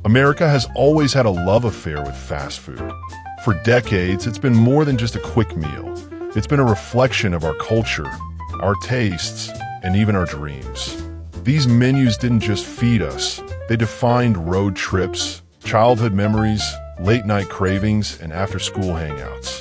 America has always had a love affair with fast food. For decades, it's been more than just a quick meal. It's been a reflection of our culture, our tastes, and even our dreams. These menus didn't just feed us, they defined road trips, childhood memories, late-night cravings, and after-school hangouts.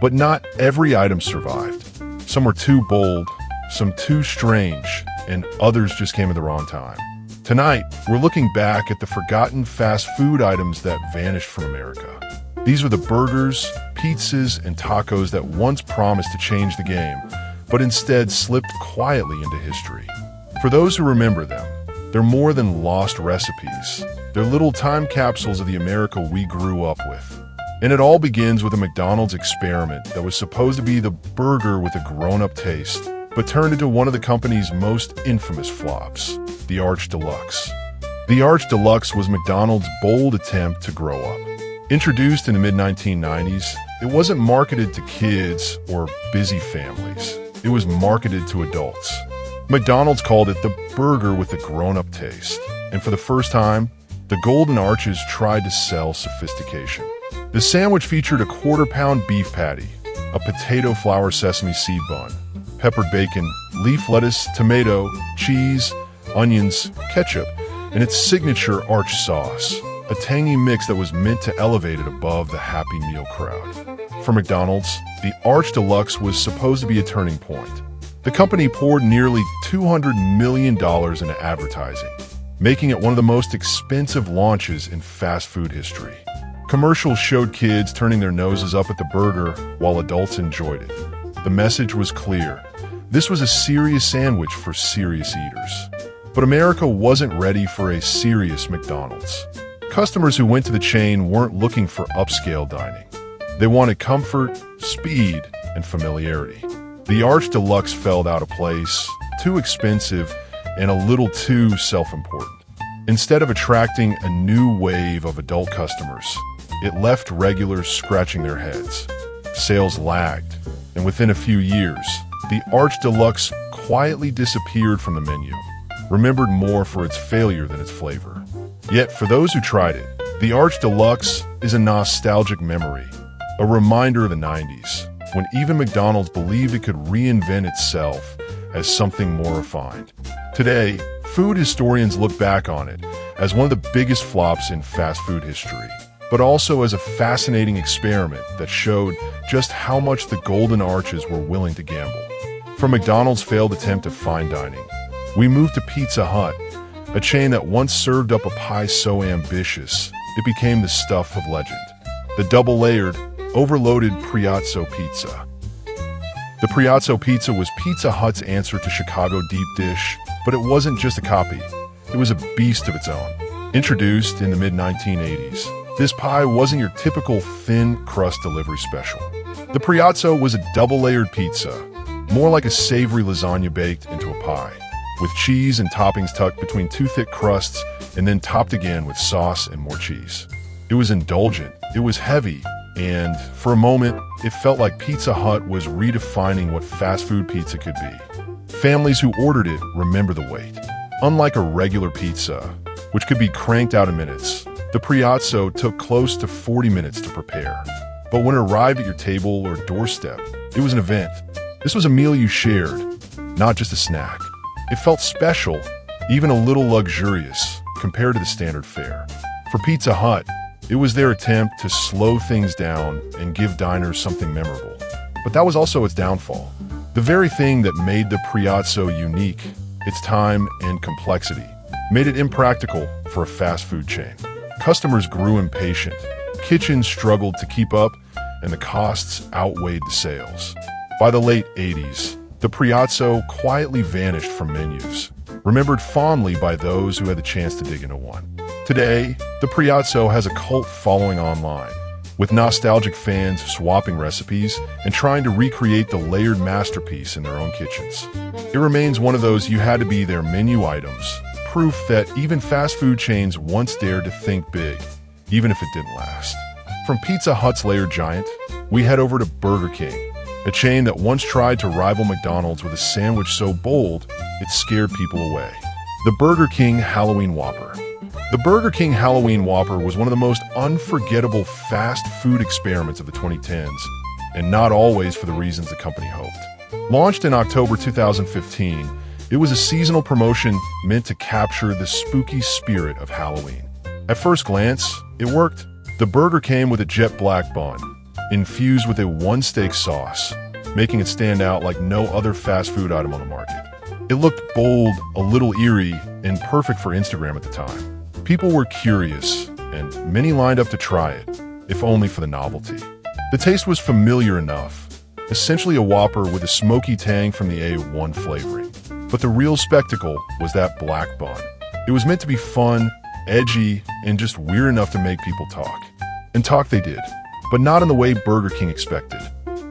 But not every item survived. Some were too bold, some too strange, and others just came at the wrong time. Tonight, we're looking back at the forgotten fast food items that vanished from America. These were the burgers, pizzas, and tacos that once promised to change the game, but instead slipped quietly into history. For those who remember them, they're more than lost recipes. They're little time capsules of the America we grew up with. And it all begins with a McDonald's experiment that was supposed to be the burger with a grown-up taste, but turned into one of the company's most infamous flops, the Arch Deluxe. The Arch Deluxe was McDonald's bold attempt to grow up. Introduced in the mid-1990s, it wasn't marketed to kids or busy families. It was marketed to adults. McDonald's called it the burger with a grown-up taste. And for the first time, the Golden Arches tried to sell sophistication. The sandwich featured a quarter-pound beef patty, a potato flour sesame seed bun, peppered bacon, leaf lettuce, tomato, cheese, onions, ketchup, and its signature Arch sauce, a tangy mix that was meant to elevate it above the Happy Meal crowd. For McDonald's, the Arch Deluxe was supposed to be a turning point. The company poured nearly $200 million into advertising, making it one of the most expensive launches in fast food history. Commercials showed kids turning their noses up at the burger while adults enjoyed it. The message was clear. This was a serious sandwich for serious eaters. But America wasn't ready for a serious McDonald's. Customers who went to the chain weren't looking for upscale dining. They wanted comfort, speed, and familiarity. The Arch Deluxe fell out of place, too expensive, and a little too self-important. Instead of attracting a new wave of adult customers, it left regulars scratching their heads. Sales lagged, and within a few years, the Arch Deluxe quietly disappeared from the menu, remembered more for its failure than its flavor. Yet, for those who tried it, the Arch Deluxe is a nostalgic memory, a reminder of the 90s, when even McDonald's believed it could reinvent itself as something more refined. Today, food historians look back on it as one of the biggest flops in fast food history, but also as a fascinating experiment that showed just how much the Golden Arches were willing to gamble. From McDonald's failed attempt at fine dining, we moved to Pizza Hut, a chain that once served up a pie so ambitious, it became the stuff of legend. The double-layered, overloaded Piazza pizza. The Piazza pizza was Pizza Hut's answer to Chicago deep dish, but it wasn't just a copy. It was a beast of its own. Introduced in the mid-1980s, this pie wasn't your typical thin crust delivery special. The Piazza was a double-layered pizza, more like a savory lasagna baked into a pie, with cheese and toppings tucked between two thick crusts and then topped again with sauce and more cheese. It was indulgent, it was heavy, and for a moment, it felt like Pizza Hut was redefining what fast food pizza could be. Families who ordered it remember the wait. Unlike a regular pizza, which could be cranked out in minutes, the Piazza took close to 40 minutes to prepare. But when it arrived at your table or doorstep, it was an event. This was a meal you shared, not just a snack. It felt special, even a little luxurious, compared to the standard fare. For Pizza Hut, it was their attempt to slow things down and give diners something memorable. But that was also its downfall. The very thing that made the Piazza unique, its time and complexity, made it impractical for a fast food chain. Customers grew impatient, kitchens struggled to keep up, and the costs outweighed the sales. By the late 80s, the Piazza quietly vanished from menus, remembered fondly by those who had the chance to dig into one. Today, the Piazza has a cult following online, with nostalgic fans swapping recipes and trying to recreate the layered masterpiece in their own kitchens. It remains one of those you-had-to-be their menu items, proof that even fast food chains once dared to think big, even if it didn't last. From Pizza Hut's layered giant, we head over to Burger King, a chain that once tried to rival McDonald's with a sandwich so bold, it scared people away. The Burger King Halloween Whopper. The Burger King Halloween Whopper was one of the most unforgettable fast food experiments of the 2010s, and not always for the reasons the company hoped. Launched in October 2015, it was a seasonal promotion meant to capture the spooky spirit of Halloween. At first glance, it worked. The burger came with a jet black bun, infused with a one-steak sauce, making it stand out like no other fast food item on the market. It looked bold, a little eerie, and perfect for Instagram at the time. People were curious, and many lined up to try it, if only for the novelty. The taste was familiar enough, essentially a Whopper with a smoky tang from the A1 flavoring. But the real spectacle was that black bun. It was meant to be fun, edgy, and just weird enough to make people talk. And talk they did, but not in the way Burger King expected.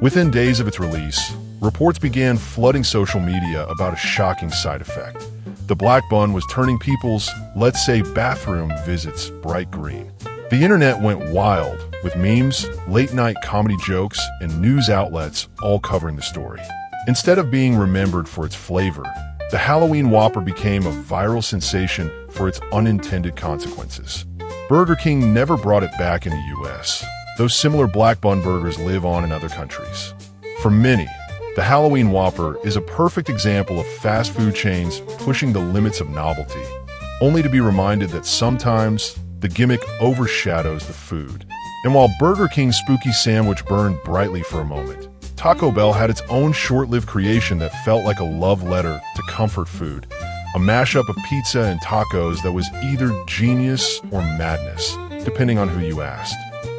Within days of its release, reports began flooding social media about a shocking side effect. The black bun was turning people's, let's say, bathroom visits bright green. The internet went wild, with memes, late-night comedy jokes, and news outlets all covering the story. Instead of being remembered for its flavor, the Halloween Whopper became a viral sensation for its unintended consequences. Burger King never brought it back in the US, though similar black bun burgers live on in other countries. For many, the Halloween Whopper is a perfect example of fast food chains pushing the limits of novelty, only to be reminded that sometimes the gimmick overshadows the food. And while Burger King's spooky sandwich burned brightly for a moment, Taco Bell had its own short-lived creation that felt like a love letter to comfort food, a mashup of pizza and tacos that was either genius or madness, depending on who you asked.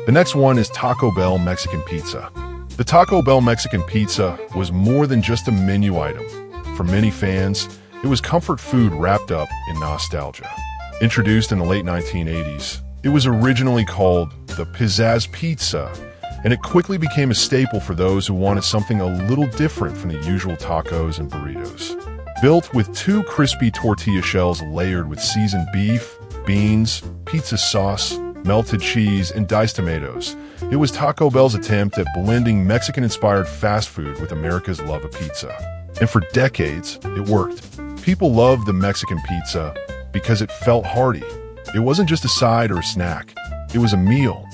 The next one is Taco Bell Mexican Pizza. The Taco Bell Mexican Pizza was more than just a menu item. For many fans, it was comfort food wrapped up in nostalgia. Introduced in the late 1980s, it was originally called the Pizzazz Pizza, and it quickly became a staple for those who wanted something a little different from the usual tacos and burritos. Built with 2 crispy tortilla shells layered with seasoned beef, beans, pizza sauce, melted cheese, and diced tomatoes, it was Taco Bell's attempt at blending Mexican-inspired fast food with America's love of pizza. And for decades, it worked. People loved the Mexican pizza because it felt hearty. It wasn't just a side or a snack. It was a meal.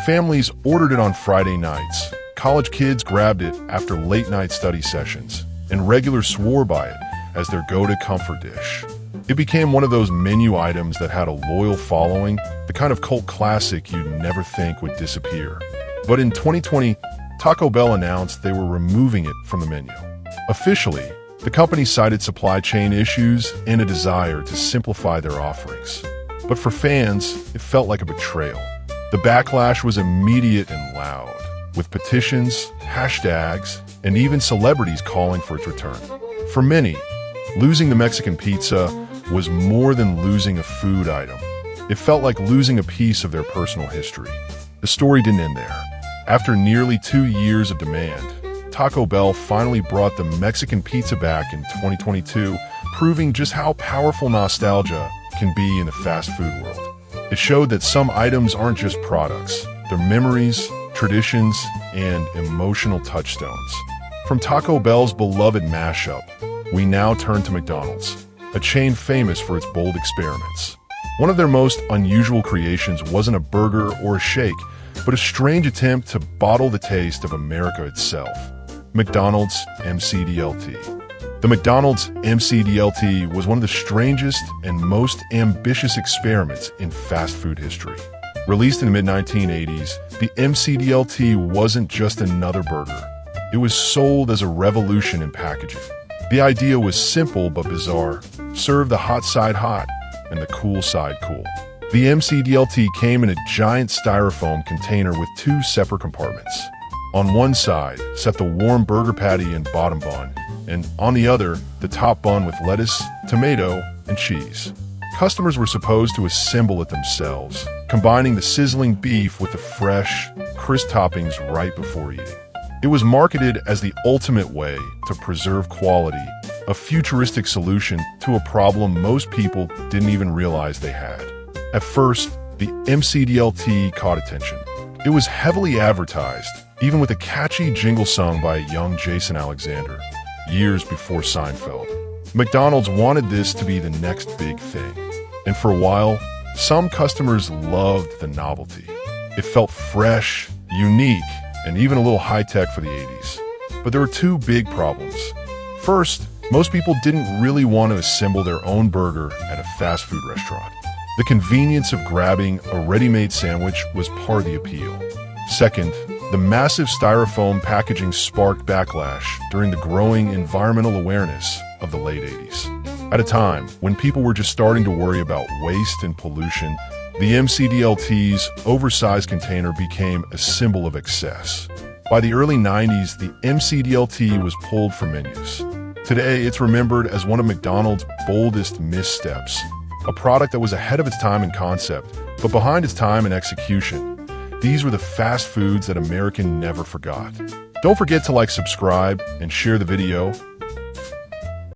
Families ordered it on Friday nights. College kids grabbed it after late-night study sessions, and regulars swore by it as their go-to comfort dish. It became one of those menu items that had a loyal following, the kind of cult classic you'd never think would disappear. But in 2020, Taco Bell announced they were removing it from the menu. Officially, the company cited supply chain issues and a desire to simplify their offerings. But for fans, it felt like a betrayal. The backlash was immediate and loud, with petitions, hashtags, and even celebrities calling for its return. For many, losing the Mexican pizza was more than losing a food item. It felt like losing a piece of their personal history. The story didn't end there. After nearly 2 years of demand, Taco Bell finally brought the Mexican pizza back in 2022, proving just how powerful nostalgia can be in the fast food world. It showed that some items aren't just products, they're memories, traditions, and emotional touchstones. From Taco Bell's beloved mashup, we now turn to McDonald's, a chain famous for its bold experiments. One of their most unusual creations wasn't a burger or a shake, but a strange attempt to bottle the taste of America itself. McDonald's MCDLT. The McDonald's MCDLT was one of the strangest and most ambitious experiments in fast food history. Released in the mid-1980s, the MCDLT wasn't just another burger. It was sold as a revolution in packaging. The idea was simple but bizarre. Serve the hot side hot and the cool side cool. The MCDLT came in a giant styrofoam container with 2 separate compartments. On one side, set the warm burger patty and bottom bun, and on the other, the top bun with lettuce, tomato, and cheese. Customers were supposed to assemble it themselves, combining the sizzling beef with the fresh, crisp toppings right before eating. It was marketed as the ultimate way to preserve quality, a futuristic solution to a problem most people didn't even realize they had. At first, the MCDLT caught attention. It was heavily advertised, even with a catchy jingle sung by a young Jason Alexander, years before Seinfeld. McDonald's wanted this to be the next big thing. And for a while, Some customers loved the novelty. It felt fresh, unique, and even a little high-tech for the 80s. But there were two big problems. First, most people didn't really want to assemble their own burger at a fast food restaurant. The convenience of grabbing a ready-made sandwich was part of the appeal. Second, the massive styrofoam packaging sparked backlash during the growing environmental awareness of the late 80s. At a time when people were just starting to worry about waste and pollution, the MCDLT's oversized container became a symbol of excess. By the early 90s, the MCDLT was pulled from menus. Today, it's remembered as one of McDonald's boldest missteps, a product that was ahead of its time in concept, but behind its time in execution. These were the fast foods that America never forgot. Don't forget to subscribe, and share the video.